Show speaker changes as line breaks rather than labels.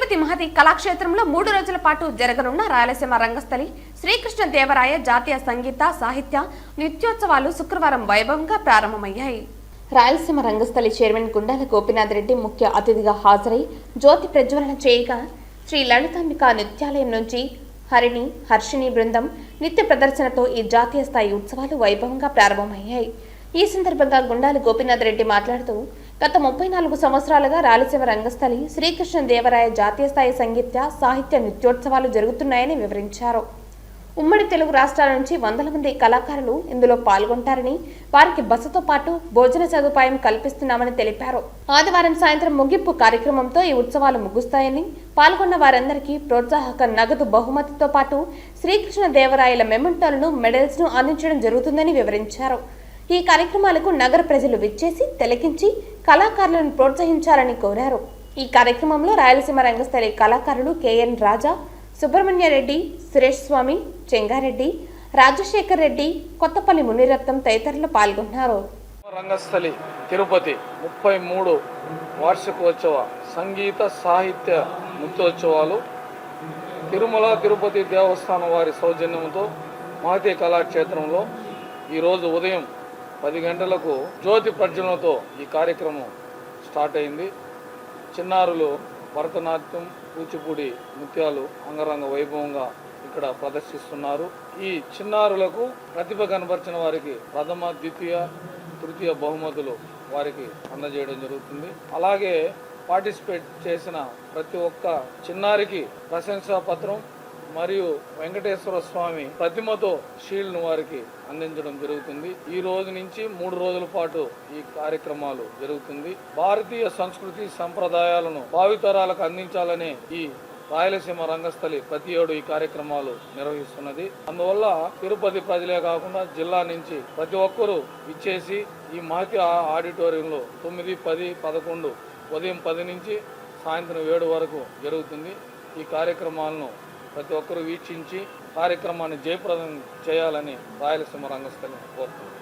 తిరుపతి మహతి కళాక్షేత్రంలో 3 రోజుల పాటు జరగనున్న రాయలసీమ రంగస్థలి శ్రీకృష్ణ దేవరాయ జాతీయ సంగీత సాహిత్య నృత్యోత్సవాలు శుక్రవారం వైభవంగా ప్రారంభమయ్యాయి. రాయలసీమ రంగస్థలి చైర్మన్ గుండాల గోపీనాథ్ రెడ్డి ముఖ్య అతిథిగా హాజరై జ్యోతి ప్రజ్వలన చేయగా శ్రీ లలితాంబిక నృత్యాలయం నుంచి హరిణి హర్షిణి బృందం నిత్య ప్రదర్శనతో ఈ జాతీయ స్థాయి ఉత్సవాలు వైభవంగా ప్రారంభమయ్యాయి. ఈ సందర్భంగా గుండాల గోపీనాథ్ రెడ్డి మాట్లాడుతూ గత 34 సంవత్సరాలుగా రాయలసీమ రంగస్థలి శ్రీకృష్ణ దేవరాయ జాతీయ స్థాయి సంగీత సాహిత్య నృత్యోత్సవాలు జరుగుతున్నాయని వివరించారు. ఉమ్మడి తెలుగు రాష్ట్రాల నుంచి వందల మంది కళాకారులు ఇందులో పాల్గొంటారని, వారికి బసతో పాటు భోజన సదుపాయం కల్పిస్తున్నామని తెలిపారు. ఆదివారం సాయంత్రం ముగింపు కార్యక్రమంతో ఈ ఉత్సవాలు ముగుస్తాయని, పాల్గొన్న వారందరికీ ప్రోత్సాహక నగదు బహుమతితో పాటు శ్రీకృష్ణ దేవరాయల మెమెంటోలను మెడల్స్ ను అందించడం జరుగుతుందని వివరించారు. ఈ కార్యక్రమాలకు నగర ప్రజలు విచ్చేసి తిలకించి కళాకారులను ప్రోత్సహించాలని కోరారు. ఈ కార్యక్రమంలో రాయలసీమ రంగస్థలి కళాకారులు కెఎన్ రాజా, సుబ్రహ్మణ్య రెడ్డి, సురేష్ స్వామి, చెంగారెడ్డి, రాజశేఖర్ రెడ్డి, కొత్తపల్లి మునిరత్నం తదితరులు పాల్గొన్నారు.
రంగస్థలి తిరుపతి 33 వార్షికోత్సవ సంగీత సాహిత్య నృత్యోత్సవాలు తిరుమల తిరుపతి దేవస్థానం వారి సౌజన్యంతో మహతి కళాక్షేత్రంలో ఈరోజు ఉదయం 10 గంటలకు జ్యోతి ప్రజ్వలనతో ఈ కార్యక్రమం స్టార్ట్ అయింది. చిన్నారులు భరతనాట్యం, కూచిపూడి నృత్యాలు అంగరంగ వైభవంగా ఇక్కడ ప్రదర్శిస్తున్నారు. ఈ చిన్నారులకు ప్రతిభ కనబరిచిన వారికి ప్రథమ, ద్వితీయ, తృతీయ బహుమతులు వారికి అందజేయడం జరుగుతుంది. అలాగే పార్టిసిపేట్ చేసిన ప్రతి ఒక్క చిన్నారికి ప్రశంసా పత్రం మరియు వెంకటేశ్వర స్వామి ప్రతిమతో షీల్డ్ను వారికి అందించడం జరుగుతుంది. ఈ రోజు నుంచి 3 రోజుల పాటు ఈ కార్యక్రమాలు జరుగుతుంది. భారతీయ సంస్కృతి సంప్రదాయాలను భావితరాలకు అందించాలనే ఈ రాయలసీమ రంగస్థలి ప్రతి ఏడు ఈ కార్యక్రమాలు నిర్వహిస్తున్నది. అందువల్ల తిరుపతి ప్రజలే కాకుండా జిల్లా నుంచి ప్రతి ఒక్కరూ ఇచ్చేసి ఈ మహతి ఆడిటోరియంలో 9, 10, 11 ఉదయం 10 నుంచి సాయంత్రం 7 వరకు జరుగుతుంది. ఈ కార్యక్రమాలను ప్రతి ఒక్కరూ వీక్షించి కార్యక్రమాన్ని జయప్రదం చేయాలని రాయలసీమ రంగస్థలిని కోరుతుంది.